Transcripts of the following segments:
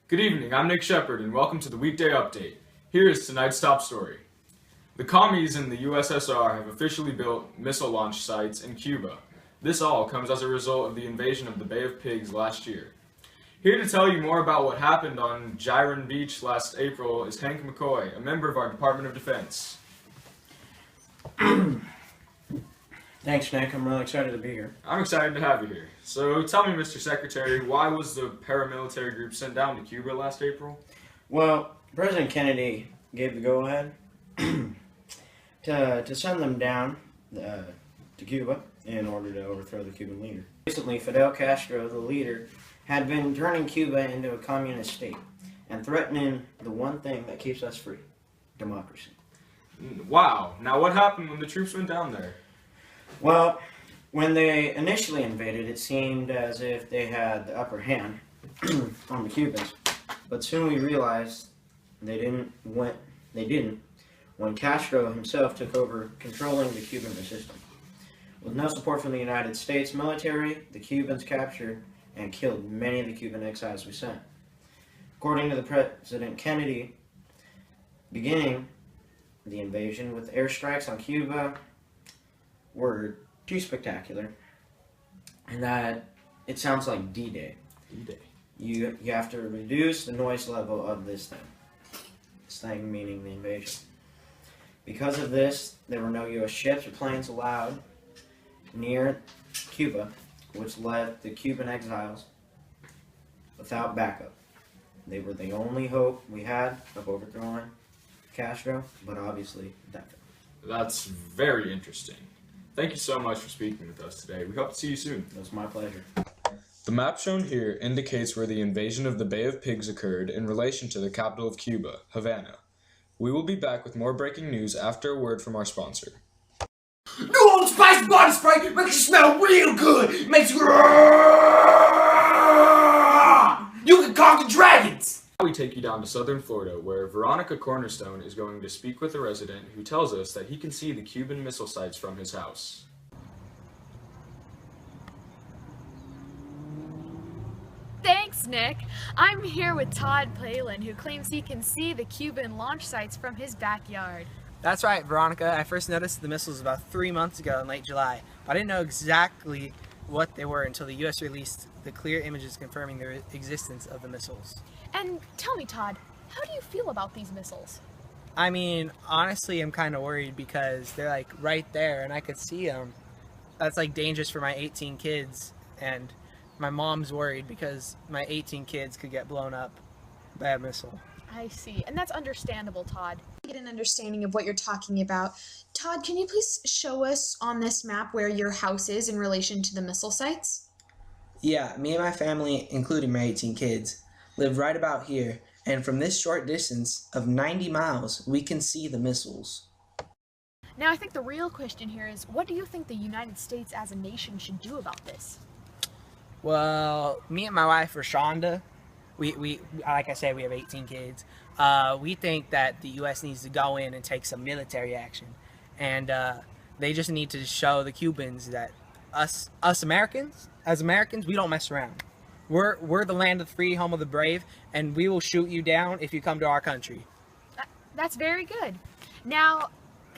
Good evening, I'm Nick Shepard, and welcome to the Weekday Update. Here is tonight's top story. The commies in the USSR have officially built missile launch sites in Cuba. This all comes as a result of the invasion of the Bay of Pigs last year. Here to tell you more about what happened on Giron Beach last April is Hank McCoy, a member of our Department of Defense. Thanks, Nick. I'm really excited to be here. I'm excited to have you here. So tell me, Mr. Secretary, why was the paramilitary group sent down to Cuba last April? Well, President Kennedy gave the go-ahead to send them down to Cuba in order to overthrow the Cuban leader. Recently, Fidel Castro, the leader, had been turning Cuba into a communist state and threatening the one thing that keeps us free, democracy. Wow. Now what happened when the troops went down there? Well, when they initially invaded, it seemed as if they had the upper hand on the Cubans. But soon we realized they didn't when Castro himself took over controlling the Cuban resistance. With no support from the United States military, the Cubans captured and killed many of the Cuban exiles we sent. According to the President Kennedy, beginning the invasion with airstrikes on Cuba were too spectacular, and that it sounds like D-Day. D-Day. You have to reduce the noise level of this thing. This thing meaning the invasion. Because of this, there were no U.S. ships or planes allowed near Cuba, which left the Cuban exiles without backup. They were the only hope we had of overthrowing Castro, but obviously that failed. That's very interesting. Thank you so much for speaking with us today. We hope to see you soon. It was my pleasure. The map shown here indicates where the invasion of the Bay of Pigs occurred in relation to the capital of Cuba, Havana. We will be back with more breaking news after a word from our sponsor. New Old Spice body spray makes you smell real good. It makes you you can conquer dragons. Now we take you down to southern Florida, where Veronica Cornerstone is going to speak with a resident who tells us that he can see the Cuban missile sites from his house. Thanks, Nick. I'm here with Todd Palin, who claims he can see the Cuban launch sites from his backyard. That's right, Veronica. I first noticed the missiles about 3 months ago in late July. I didn't know exactly what they were until the U.S. released the clear images confirming the existence of the missiles. And tell me, Todd, how do you feel about these missiles? I mean, honestly, I'm kind of worried because they're like right there and I could see them. That's like dangerous for my 18 kids, and my mom's worried because my 18 kids could get blown up by a missile. I see, and that's understandable, Todd. Get an understanding of what you're talking about. Todd, can you please show us on this map where your house is in relation to the missile sites? Yeah, me and my family, including my 18 kids, live right about here, and from this short distance of 90 miles, we can see the missiles. Now, I think the real question here is, what do you think the United States as a nation should do about this? Well, me and my wife, Rashonda, we like I said, we have 18 kids. We think that the U.S. needs to go in and take some military action, and they just need to show the Cubans that us Americans, as Americans, we don't mess around. We're the land of the free, home of the brave, and we will shoot you down if you come to our country. That's very good. Now,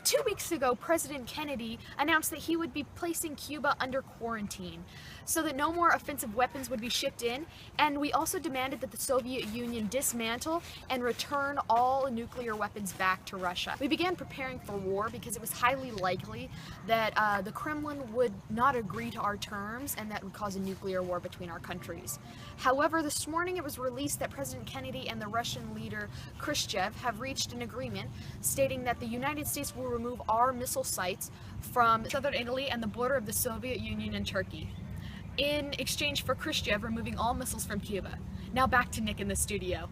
2 weeks ago, President Kennedy announced that he would be placing Cuba under quarantine so that no more offensive weapons would be shipped in, and we also demanded that the Soviet Union dismantle and return all nuclear weapons back to Russia. We began preparing for war because it was highly likely that the Kremlin would not agree to our terms, and that would cause a nuclear war between our countries. However, this morning it was released that President Kennedy and the Russian leader Khrushchev have reached an agreement stating that the United States will remove our missile sites from southern Italy and the border of the Soviet Union and Turkey, in exchange for Khrushchev removing all missiles from Cuba. Now back to Nick in the studio.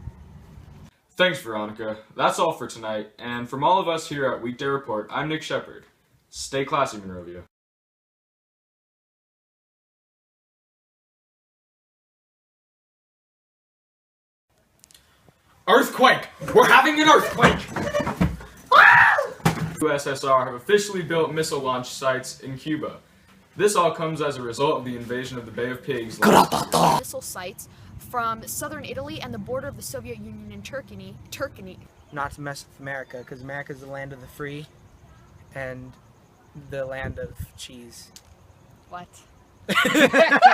Thanks, Veronica. That's all for tonight, and from all of us here at Weekday Report, I'm Nick Shepard. Stay classy, Monrovia. Earthquake! We're having an earthquake! USSR have officially built missile launch sites in Cuba. This all comes as a result of the invasion of the Bay of Pigs. Missile sites from southern Italy and the border of the Soviet Union and Turkey. Not to mess with America, because America's the land of the free and the land of cheese. What?